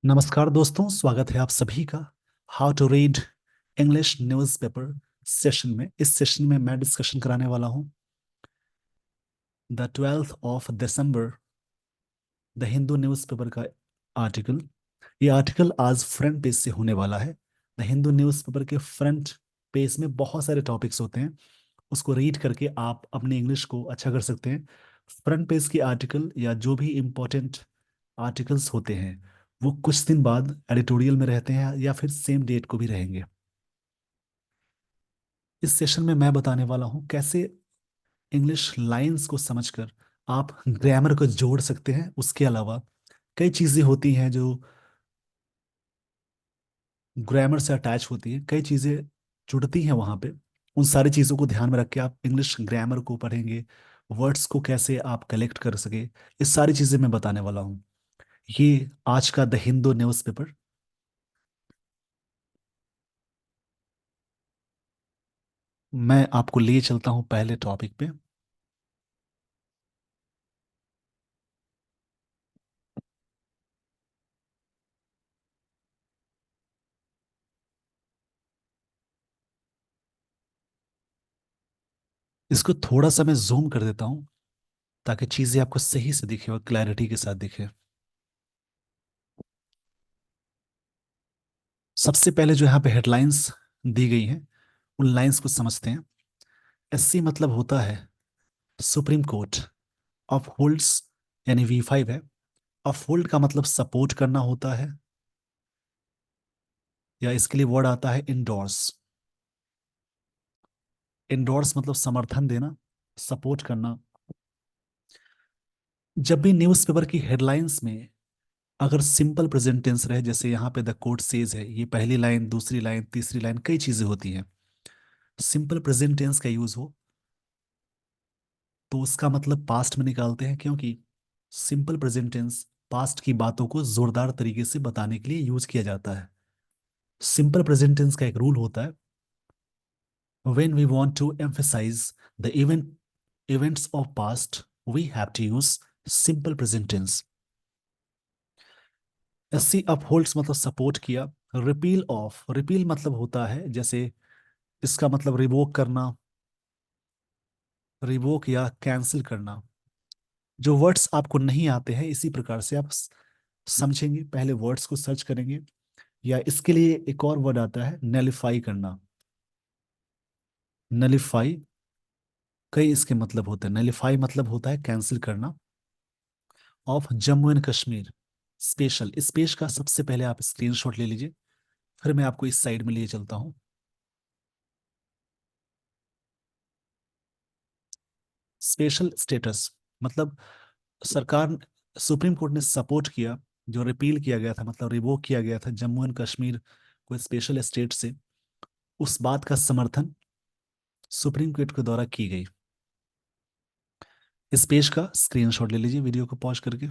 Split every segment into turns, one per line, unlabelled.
नमस्कार दोस्तों, स्वागत है आप सभी का how to read English newspaper session में। इस सेशन में मैं डिस्कशन कराने वाला हूं the 12th of December the Hindu newspaper का आर्टिकल। ये आर्टिकल आज फ्रंट पेज से होने वाला है। द हिंदू न्यूज़पेपर के फ्रंट पेज में बहुत सारे टॉपिक्स होते हैं, उसको रीड करके आप अपनी इंग्लिश को अच्छा कर सकते हैं। फ्रंट पेज की आर्टिकल या जो भी इम्पोर्टेंट आर्टिकल्स होते हैं वो कुछ दिन बाद एडिटोरियल में रहते हैं या फिर सेम डेट को भी रहेंगे। इस सेशन में मैं बताने वाला हूँ कैसे इंग्लिश लाइंस को समझकर आप ग्रामर को जोड़ सकते हैं। उसके अलावा कई चीज़ें होती हैं जो ग्रामर से अटैच होती हैं, कई चीज़ें जुड़ती हैं वहाँ पे। उन सारी चीज़ों को ध्यान में रख के आप इंग्लिश ग्रामर को पढ़ेंगे, वर्ड्स को कैसे आप कलेक्ट कर सके, ये सारी चीज़ें मैं बताने वाला हूँ। ये आज का द हिंदू न्यूज़पेपर। मैं आपको लिए चलता हूँ पहले टॉपिक पे। इसको थोड़ा सा मैं जूम कर देता हूँ ताकि चीज़ें आपको सही से दिखे और क्लैरिटी के साथ दिखे। सबसे पहले जो यहाँ पे हेडलाइंस दी गई हैं उन लाइंस को समझते हैं। एससी मतलब होता है सुप्रीम कोर्ट। ऑफ होल्ड्स यानी V5 है। ऑफ होल्ड का मतलब सपोर्ट करना होता है, या इसके लिए वर्ड आता है इंडोर्स। इंडोर्स मतलब समर्थन देना, सपोर्ट करना। जब भी न्यूज़पेपर की हेडलाइंस में अगर सिंपल प्रेजेंट टेंस रहे, जैसे यहाँ पे द कोर्ट सेज है, ये पहली लाइन, दूसरी लाइन, तीसरी लाइन, कई चीजें होती हैं। सिंपल प्रेजेंट टेंस का यूज हो तो उसका मतलब पास्ट में निकालते हैं, क्योंकि सिंपल प्रेजेंट टेंस पास्ट की बातों को जोरदार तरीके से बताने के लिए यूज किया जाता है। सिंपल प्रेजेंट टेंस का एक रूल होता है, when we want to emphasise the events of past we have to use simple present tense. SC upholds मतलब सपोर्ट किया। रिपील ऑफ, रिपील मतलब होता है जैसे इसका मतलब रिवोक करना, रिवोक या कैंसिल करना। जो वर्ड्स आपको नहीं आते हैं इसी प्रकार से आप समझेंगे, पहले वर्ड्स को सर्च करेंगे। या इसके लिए एक और वर्ड आता है नलिफाई करना। नलिफाई, कई इसके मतलब होते हैं। नलिफाई मतलब होता है कैंसिल करना। Of Jammu and Kashmir special, इस पेज का सबसे पहले आप स्क्रीनशॉट ले लीजिए, फिर मैं आपको इस साइड में लिए चलता हूँ। स्पेशल स्टेटस मतलब सरकार, सुप्रीम कोर्ट ने सपोर्ट किया, जो रिपील किया गया था मतलब रिवोक किया गया था जम्मू एंड कश्मीर को स्पेशल स्टेट से, उस बात का समर्थन सुप्रीम कोर्ट के द्वारा की गई। इस पेज का स्क्रीनशॉट ले लीजिए वीडियो को पॉज करके।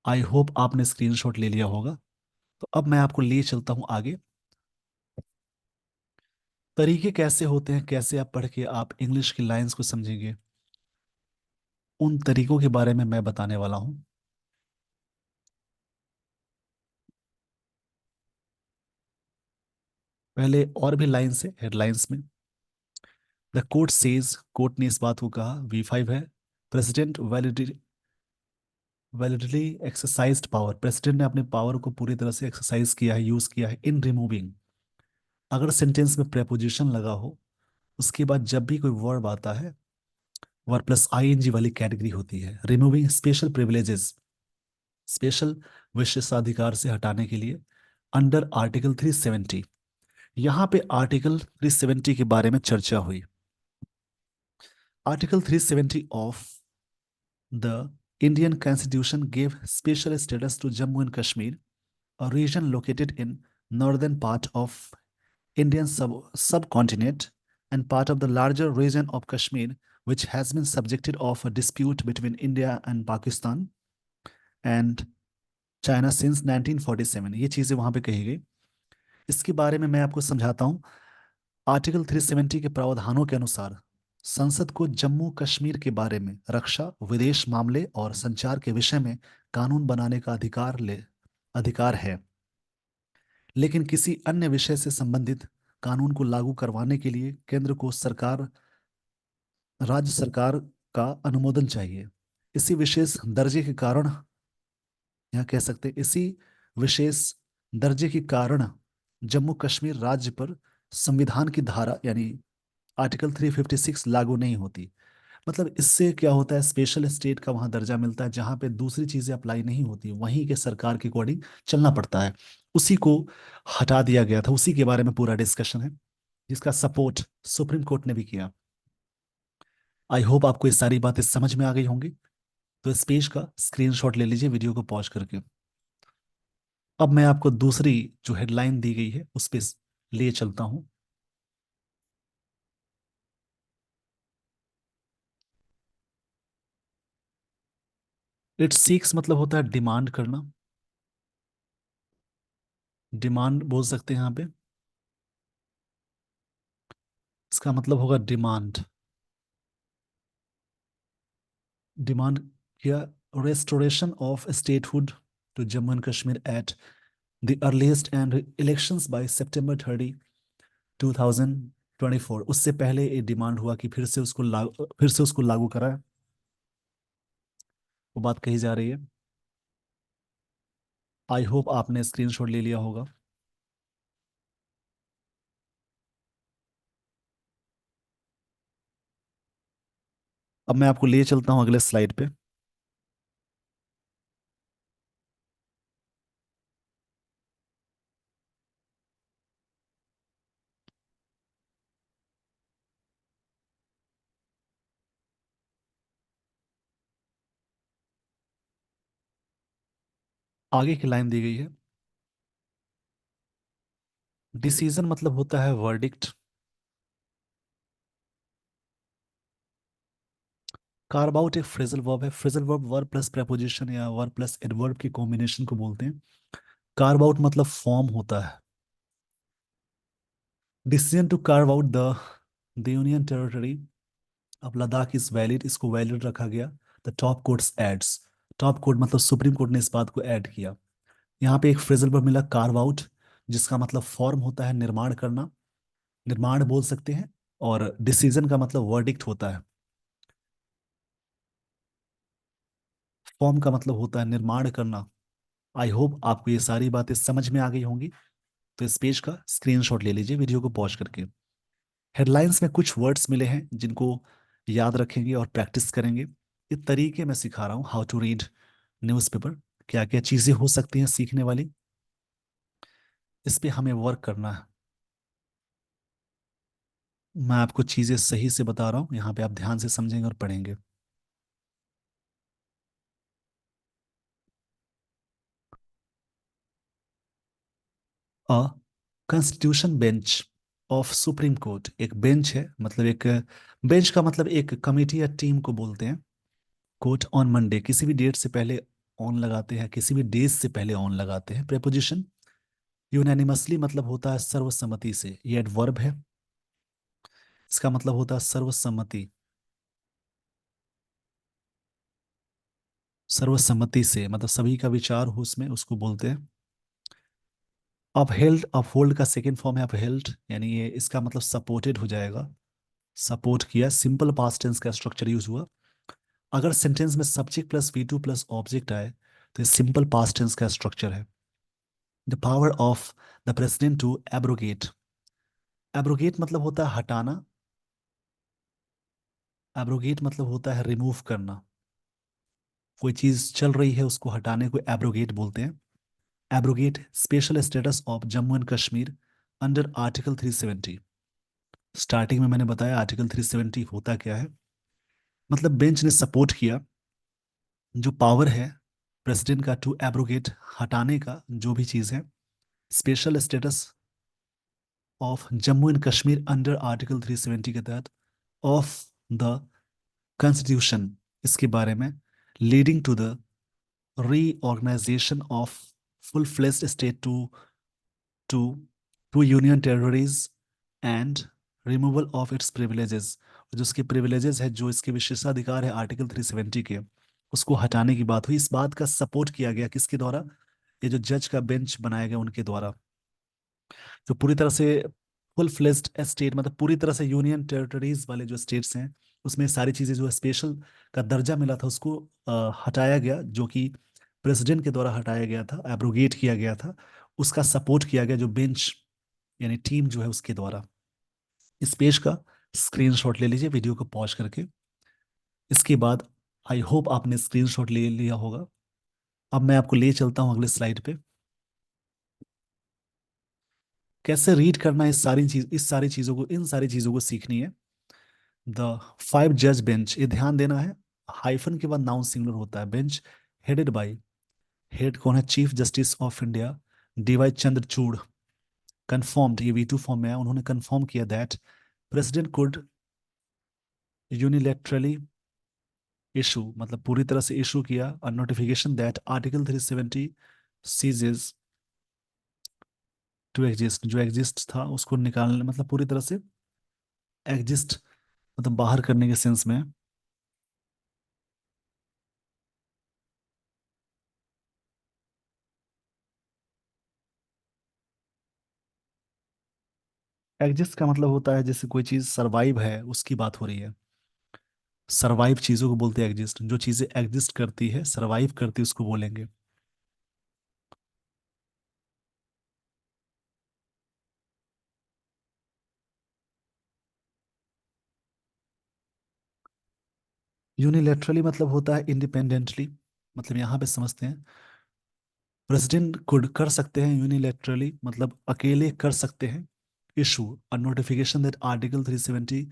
आई होप आपने स्क्रीनशॉट ले लिया होगा। तो अब मैं आपको लिए चलता हूं आगे। तरीके कैसे होते हैं, कैसे आप पढ़ के आप इंग्लिश की लाइंस को समझेंगे, उन तरीकों के बारे में मैं बताने वाला हूं। पहले और भी लाइंस है हेडलाइंस में। द कोर्ट सेज, कोर्ट ने इस बात को कहा, V5 है। President validly exercised power, president ने अपने पावर को पूरी तरह से एक्सरसाइज किया है, यूज किया है। इन रिमूविंग, अगर सेंटेंस में प्रेपोजिशन लगा हो उसके बाद जब भी कोई वर्ब आता है, वर्ब प्लस ING वाली कैटेगरी होती है। रिमूविंग स्पेशल प्रिविलेजेस, स्पेशल विशेषाधिकार से हटाने के लिए, अंडर आर्टिकल 370। यहाँ पे आर्टिकल 370 के बारे में चर्चा हुई। Article 370 of the Indian Constitution gave special status to Jammu and Kashmir, a region located in northern part of Indian subcontinent and part of the larger region of Kashmir, which has been subjected of a dispute between India and Pakistan and China since 1947। ये चीज़ें वहाँ पे कही गई। इसके बारे में मैं आपको समझाता हूँ। आर्टिकल 370 के प्रावधानों के अनुसार संसद को जम्मू कश्मीर के बारे में रक्षा, विदेश मामले और संचार के विषय में कानून बनाने का अधिकार है, लेकिन किसी अन्य विषय से संबंधित कानून को लागू करवाने के लिए केंद्र को राज्य सरकार का अनुमोदन चाहिए। इसी विशेष दर्जे के कारण, यहाँ कह सकते हैं, इसी विशेष दर्जे के कारण जम्मू कश्मीर राज्य पर संविधान की धारा यानी आर्टिकल 356 लागू नहीं होती। मतलब इससे क्या होता है, स्पेशल स्टेट का वहां दर्जा मिलता है, जहां पे दूसरी चीजें अप्लाई नहीं होती, वहीं के सरकार के अकॉर्डिंग चलना पड़ता है। उसी को हटा दिया गया था, उसी के बारे में पूरा डिस्कशन है, जिसका सपोर्ट सुप्रीम कोर्ट ने भी किया। आई होप आपको ये सारी बातें समझ में आ गई होंगी। तो इस पेज का स्क्रीनशॉट ले लीजिए वीडियो को पॉज करके। अब मैं आपको दूसरी जो हेडलाइन दी गई है उस पे लिए चलता हूँ। इट सीक्स मतलब होता है डिमांड करना, डिमांड बोल सकते हैं यहाँ पे। इसका मतलब होगा डिमांड, डिमांड किया restoration of statehood to Jammu and Kashmir at the earliest and elections by September 30, 2024। उससे पहले ये डिमांड हुआ कि फिर से उसको लागू कराए, वो बात कही जा रही है। आई होप आपने स्क्रीनशॉट ले लिया होगा। अब मैं आपको लिए चलता हूँ अगले स्लाइड पे। आगे की लाइन दी गई है, डिसीजन मतलब होता है वर्डिक्ट। कार्व आउट एक फ्रेजल वर्ब है, phrasal verb verb plus preposition या वर्ब प्लस एडवर्ब की कॉम्बिनेशन को बोलते हैं। कार्व आउट मतलब फॉर्म होता है। Decision to carve out the union territory of Ladakh is valid, इसको वैलिड रखा गया। The top court's adds, top court मतलब सुप्रीम कोर्ट ने इस बात को ऐड किया। यहाँ पे एक फ्रेजल वर्ब मिला कार्व आउट, जिसका मतलब फॉर्म होता है निर्माण करना, निर्माण बोल सकते हैं। और डिसीजन का मतलब वर्डिक्ट होता है, फॉर्म का मतलब होता है निर्माण करना। आई होप आपको ये सारी बातें समझ में आ गई होंगी। तो इस पेज का स्क्रीनशॉट ले लीजिए वीडियो को पॉज करके। हेडलाइंस में कुछ वर्ड्स मिले हैं जिनको याद रखेंगे और प्रैक्टिस करेंगे। ये तरीके मैं सिखा रहा हूँ, हाउ टू रीड न्यूज़पेपर, क्या क्या चीज़ें हो सकती हैं सीखने वाली, इस पे हमें वर्क करना है। मैं आपको चीज़ें सही से बता रहा हूँ, यहाँ पे आप ध्यान से समझेंगे और पढ़ेंगे। A constitution bench of supreme court, एक बेंच है, मतलब एक बेंच का मतलब एक कमेटी या टीम को बोलते हैं। कोर्ट ऑन मंडे, किसी भी डेट से पहले ऑन लगाते हैं, किसी भी डेज से पहले ऑन लगाते हैं। प्रेपोजिशन यूनानिमसली मतलब होता है सर्वसम्मति से, ये एडवर्ब है, इसका मतलब होता है सर्वसम्मति, सर्वसम्मति से मतलब सभी का विचार हो उसमें, उसको बोलते हैं। अपहेल्ड, अपहोल्ड का सेकेंड फॉर्म है अपहेल्ड, यानी ये इसका मतलब सपोर्टेड हो जाएगा, सपोर्ट किया, सिंपल पास्ट टेंस का स्ट्रक्चर यूज हुआ। अगर सेंटेंस में subject plus V2 plus object आए तो ये सिंपल पास्ट टेंस का स्ट्रक्चर है। The power of the president to abrogate, abrogate मतलब होता है हटाना, एब्रोगेट मतलब होता है रिमूव करना, कोई चीज चल रही है उसको हटाने को एब्रोगेट बोलते हैं। Abrogate special status of Jammu and Kashmir under article 370। Starting में मैंने बताया आर्टिकल 370 होता क्या है। मतलब बेंच ने सपोर्ट किया जो पावर है प्रेसिडेंट का टू एब्रोगेट, हटाने का जो भी चीज है, special status of Jammu and Kashmir under article 370 के तहत, ऑफ द कॉन्स्टिट्यूशन, इसके बारे में, leading to the reorganisation of full fledged state to two union territories and removal of its privileges. जो उसके प्रिविलेजेस है, जो इसके विशेषाधिकार है आर्टिकल 370 के, उसको हटाने की बात हुई। इस बात का सपोर्ट किया गया किसके द्वारा? ये जो जज का बेंच बनाया गया उनके द्वारा, जो पूरी तरह से फुल फ्लेज्ड स्टेट, मतलब पूरी तरह से यूनियन टेरिटरीज वाले जो स्टेट्स हैं, उसमें सारी चीजें जो स्पेशल का दर्जा मिला था उसको हटाया गया, जो कि प्रेसिडेंट के द्वारा हटाया गया था, एब्रोगेट किया गया था। उसका सपोर्ट किया गया जो बेंच यानी टीम जो है उसके द्वारा। इस पेज का स्क्रीनशॉट ले लीजिए वीडियो को पॉज करके। इसके बाद आई होप आपने स्क्रीनशॉट ले लिया होगा। अब मैं आपको ले चलता हूँ अगले स्लाइड पे। कैसे रीड करना है इस सारी चीजों को, इन सारी चीजों को सीखनी है। द 5 जज बेंच, ये ध्यान देना है, हाइफन के बाद नाउन सिंगुलर होता है। बेंच हेडेड बाय, हेड कौन है? Chief justice of India D Y Chandrachud. Confirmed, ये V2 फॉर्म में है, उन्होंने कंफर्म किया that president could unilaterally issue, मतलब पूरी तरह से इशू किया a notification that article 370 ceases to exist, जो एग्जिस्ट था उसको निकालने, मतलब पूरी तरह से एग्जिस्ट, मतलब बाहर करने के सेंस में। एग्जिस्ट का मतलब होता है जैसे कोई चीज सरवाइव है उसकी बात हो रही है। सरवाइव चीजों को बोलते हैं एग्जिस्ट, जो चीजें एग्जिस्ट करती है, सरवाइव करती है, उसको बोलेंगे। यूनिलेटरली मतलब होता है इंडिपेंडेंटली, मतलब यहाँ पे समझते हैं प्रेसिडेंट कुड कर सकते हैं यूनिलेटरली, मतलब अकेले कर सकते हैं issue a notification that article 370,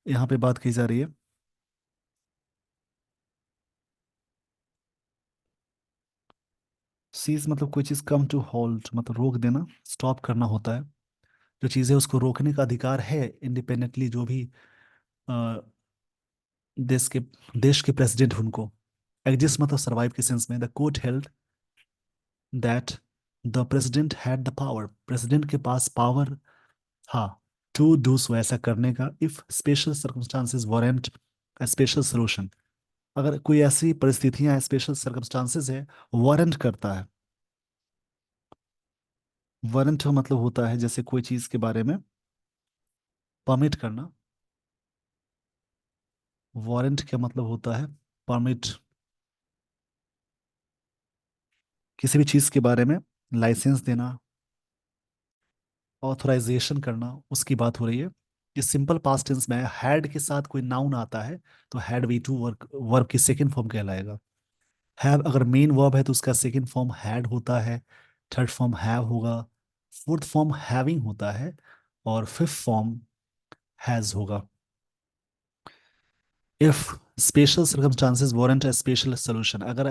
यहाँ पे बात की जा रही है। सीज मतलब कोई चीज कम टू हॉल्ट, मतलब रोक देना, स्टॉप करना होता है। जो चीजें उसको रोकने का अधिकार है इंडिपेंडेंटली, जो भी अ, देश के देश के प्रेसिडेंट उनको। एग्जिस्ट मतलब सरवाइव के सेंस में। The court held that the president had the power, president के पास पावर, हाँ, टू डू सो, ऐसा करने का, if special circumstances warrant a special solution, अगर कोई ऐसी परिस्थितियां, स्पेशल सर्कमस्टांसेस है, वारंट करता है। वारंट मतलब होता है जैसे कोई चीज के बारे में परमिट करना। वारंट का मतलब होता है परमिट, किसी भी चीज के बारे में लाइसेंस देना, ऑथराइजेशन करना, उसकी बात हो रही है। ये सिंपल पास्ट टेंस में है। हैड के साथ कोई नाउन आता है तो हैड V2 वर्क वर्ब की सेकंड फॉर्म कहलाएगा। हैव अगर मेन वर्ब है तो उसका सेकंड फॉर्म हैड होता है, थर्ड फॉर्म हैव होगा, फोर्थ फॉर्म हैविंग होता है, और फिफ्थ फॉर्म हैज होगा। If special circumstances warrant a special solution, अगर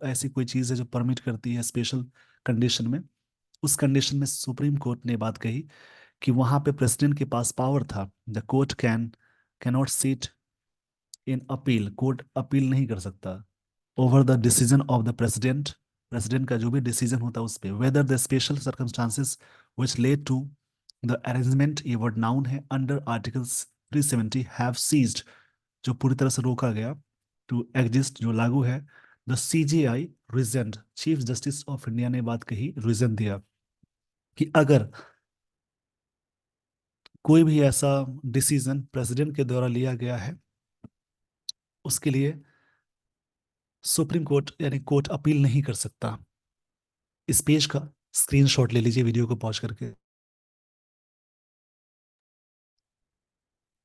ऐसी कोई चीज है जो परमिट करती है स्पेशल कंडीशन में, उस कंडीशन में सुप्रीम कोर्ट ने बात कही कि वहां पे प्रेसिडेंट के पास पावर था। The court cannot sit in appeal, court appeal नहीं कर सकता over the decision of the president, president का जो भी डिसीजन होता है उस पे, whether the special circumstances which led to the arrangement, ये वर्ड नाउन है, अंडर आर्टिकल्स 370 हैव सीज्ड, जो पूरी तरह से रोका गया, टू एग्जिस्ट जो लागू है। The CJI regent, chief justice of India ने बात कही, रीजन दिया कि अगर कोई भी ऐसा डिसीजन प्रेसिडेंट के द्वारा लिया गया है, उसके लिए सुप्रीम कोर्ट यानी कोर्ट अपील नहीं कर सकता। इस पेज का स्क्रीनशॉट ले लीजिए वीडियो को पॉज करके।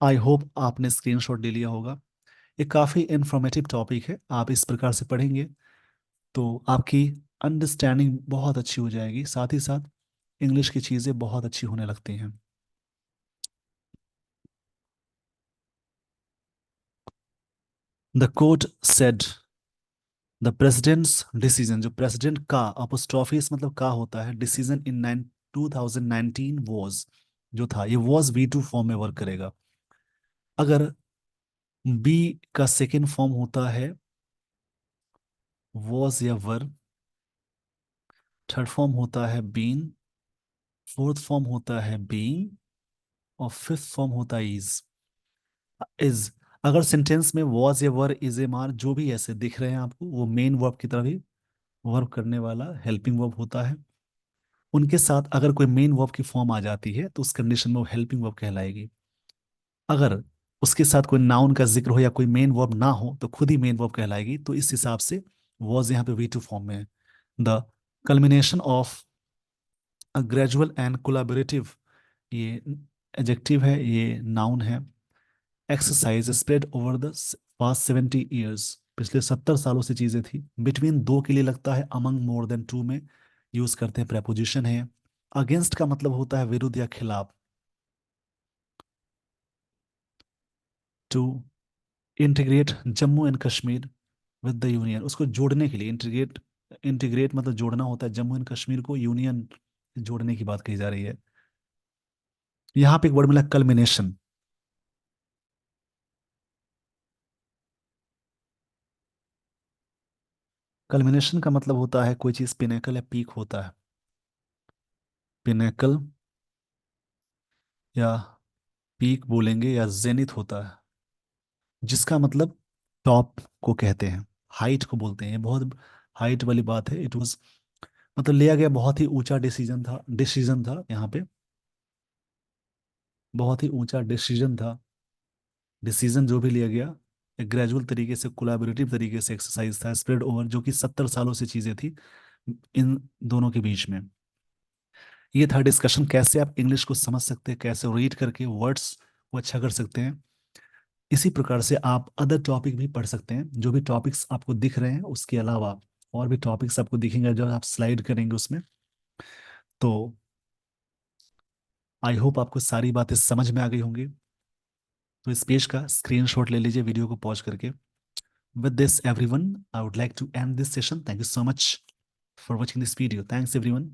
आई होप आपने स्क्रीनशॉट ले लिया होगा। ये काफ़ी इंफॉर्मेटिव टॉपिक है, आप इस प्रकार से पढ़ेंगे तो आपकी अंडरस्टैंडिंग बहुत अच्छी हो जाएगी, साथ ही साथ इंग्लिश की चीज़ें बहुत अच्छी होने लगती हैं। The court said the president's decision, जो प्रेसिडेंट का अपोस्ट्रोफिस मतलब का होता है, डिसीजन इन 2019 वॉज, जो था ये वॉज V2 फॉर्म में वर्क करेगा। अगर बी का सेकेंड फॉर्म होता है वॉज या वर, थर्ड फॉर्म होता है बीन, फोर्थ फॉर्म होता है बीइंग, और फिफ्थ फॉर्म होता है इज। इज, अगर सेंटेंस में वॉज या वर इज ए मार जो भी ऐसे दिख रहे हैं आपको, वो मेन वर्ब की तरह ही वर्ब करने वाला हेल्पिंग वर्ब होता है। उनके साथ अगर कोई मेन वर्ब की फॉर्म आ जाती है तो उस कंडीशन में वो हेल्पिंग वर्ब कहलाएगी। अगर उसके साथ कोई नाउन का जिक्र हो या कोई मेन वर्ब ना हो तो खुद ही मेन वर्ब कहलाएगी। तो इस हिसाब से वॉज यहाँ पे V2 फॉर्म में है। The culmination of a gradual and collaborative, ये एडजेक्टिव है, ये नाउन है। Exercise spread over the past 70 years, पिछले 70 सालों से चीजें थी। बिटवीन दो के लिए लगता है, अमंग मोर देन टू में यूज करते हैं, प्रेपोजिशन है। अगेंस्ट का मतलब होता है विरुद्ध या खिलाफ। To integrate Jammu and Kashmir with the union, उसको जोड़ने के लिए, इंटीग्रेट, इंटीग्रेट मतलब जोड़ना होता है, जम्मू एंड कश्मीर को यूनियन जोड़ने की बात कही जा रही है। यहाँ पे एक वर्ड मिला कल्मिनेशन। कल्मिनेशन का मतलब होता है कोई चीज पिनेकल या पीक होता है। पिनेकल या पीक बोलेंगे, या जेनिथ होता है, जिसका मतलब टॉप को कहते हैं, हाइट को बोलते हैं। ये बहुत हाइट वाली बात है। इट वाज, मतलब लिया गया बहुत ही ऊंचा डिसीजन था, डिसीजन था यहाँ पे, बहुत ही ऊंचा डिसीजन था। डिसीजन जो भी लिया गया एक ग्रेजुअल तरीके से, कोलैबोरेटिव तरीके से एक्सरसाइज था, स्प्रेड ओवर, जो कि 70 सालों से चीजें थी इन दोनों के बीच में। ये था डिस्कशन, कैसे आप इंग्लिश को समझ सकते हैं, कैसे रीड करके वर्ड्स को अच्छा कर सकते हैं। इसी प्रकार से आप अदर टॉपिक भी पढ़ सकते हैं, जो भी टॉपिक्स आपको दिख रहे हैं उसके अलावा और भी टॉपिक्स आपको दिखेंगे जो आप स्लाइड करेंगे उसमें। तो आई होप आपको सारी बातें समझ में आ गई होंगी। तो इस पेज का स्क्रीनशॉट ले लीजिए वीडियो को पॉज करके। With this, everyone, I would like to end this session. Thank you so much for watching this video. Thanks, everyone.